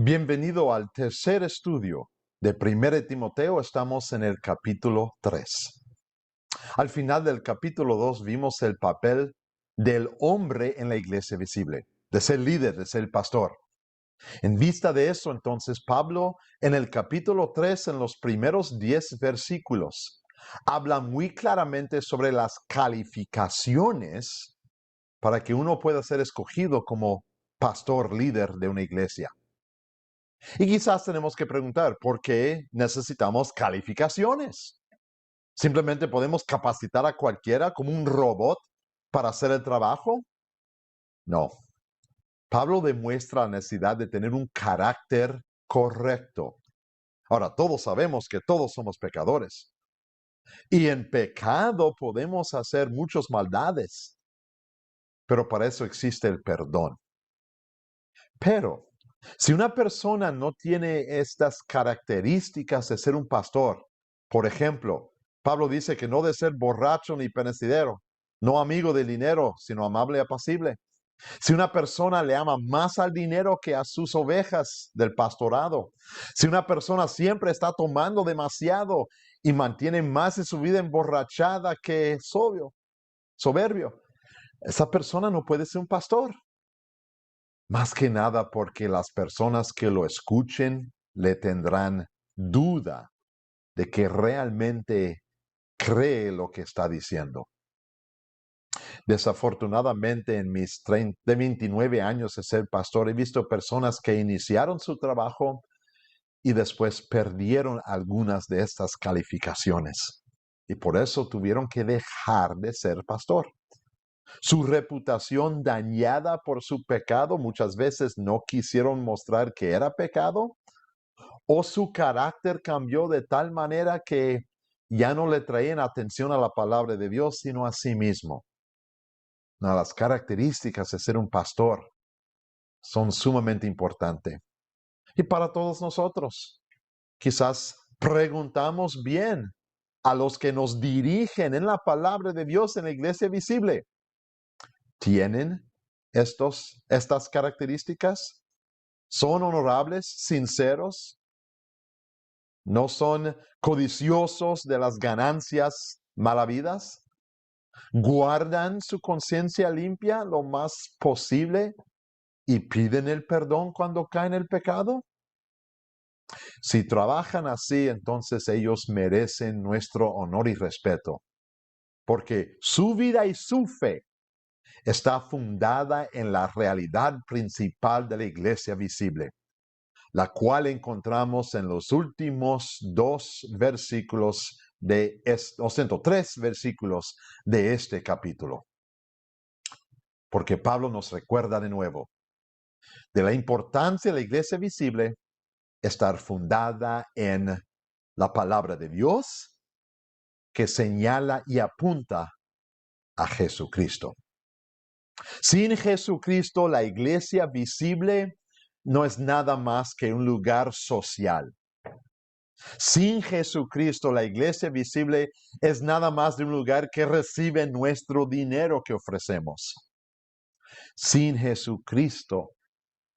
Bienvenido al tercer estudio de 1 Timoteo. Estamos en el capítulo 3. Al final del capítulo 2 vimos el papel del hombre en la iglesia visible, de ser líder, de ser pastor. En vista de eso, entonces, Pablo en el capítulo 3, en los primeros 10 versículos, habla muy claramente sobre las calificaciones para que uno pueda ser escogido como pastor líder de una iglesia. Y quizás tenemos que preguntar, ¿por qué necesitamos calificaciones? ¿Simplemente podemos capacitar a cualquiera como un robot para hacer el trabajo? No. Pablo demuestra la necesidad de tener un carácter correcto. Ahora, todos sabemos que todos somos pecadores. Y en pecado podemos hacer muchas maldades. Pero para eso existe el perdón. Pero si una persona no tiene estas características de ser un pastor, por ejemplo, Pablo dice que no de ser borracho ni penecidero, no amigo del dinero, sino amable y apacible. Si una persona le ama más al dinero que a sus ovejas del pastorado, si una persona siempre está tomando demasiado y mantiene más de su vida emborrachada que soberbio, esa persona no puede ser un pastor. Más que nada porque las personas que lo escuchen le tendrán duda de que realmente cree lo que está diciendo. Desafortunadamente, en mis 29 años de ser pastor, he visto personas que iniciaron su trabajo y después perdieron algunas de estas calificaciones. Y por eso tuvieron que dejar de ser pastor. Su reputación dañada por su pecado, muchas veces no quisieron mostrar que era pecado, o su carácter cambió de tal manera que ya no le traían atención a la palabra de Dios, sino a sí mismo. No, las características de ser un pastor son sumamente importantes. Y para todos nosotros, quizás preguntamos bien a los que nos dirigen en la palabra de Dios en la iglesia visible. ¿Tienen estas características? ¿Son honorables, sinceros? ¿No son codiciosos de las ganancias malavidas? ¿Guardan su conciencia limpia lo más posible y piden el perdón cuando caen en el pecado? Si trabajan así, entonces ellos merecen nuestro honor y respeto, porque su vida y su fe está fundada en la realidad principal de la iglesia visible, la cual encontramos en los últimos 3 versículos de este capítulo. Porque Pablo nos recuerda de nuevo de la importancia de la iglesia visible estar fundada en la palabra de Dios que señala y apunta a Jesucristo. Sin Jesucristo, la iglesia visible no es nada más que un lugar social. Sin Jesucristo, la iglesia visible es nada más de un lugar que recibe nuestro dinero que ofrecemos. Sin Jesucristo,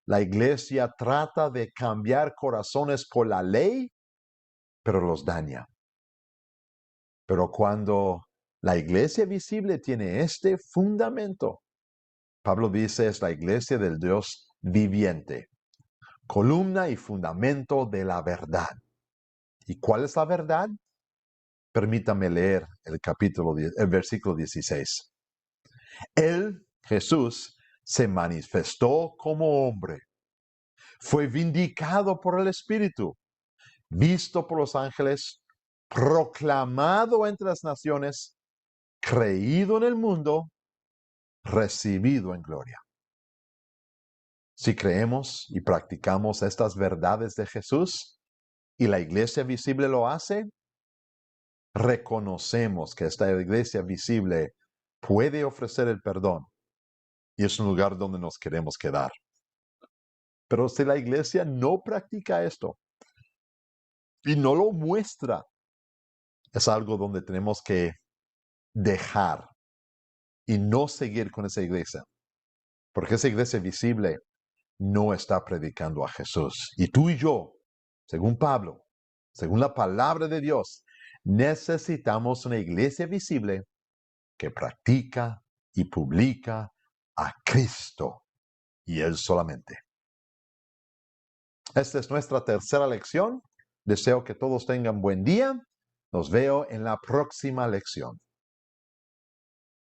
la iglesia trata de cambiar corazones por la ley, pero los daña. Pero cuando la iglesia visible tiene este fundamento, Pablo dice es la iglesia del Dios viviente, columna y fundamento de la verdad. ¿Y cuál es la verdad? Permítame leer el versículo 16. Él, Jesús, se manifestó como hombre. Fue vindicado por el Espíritu, visto por los ángeles, proclamado entre las naciones, creído en el mundo, recibido en gloria. Si creemos y practicamos estas verdades de Jesús y la iglesia visible lo hace, reconocemos que esta iglesia visible puede ofrecer el perdón y es un lugar donde nos queremos quedar. Pero si la iglesia no practica esto y no lo muestra, es algo donde tenemos que dejar y no seguir con esa iglesia. Porque esa iglesia visible no está predicando a Jesús. Y tú y yo, según Pablo, según la palabra de Dios, necesitamos una iglesia visible que practica y publica a Cristo y Él solamente. Esta es nuestra tercera lección. Deseo que todos tengan buen día. Nos veo en la próxima lección.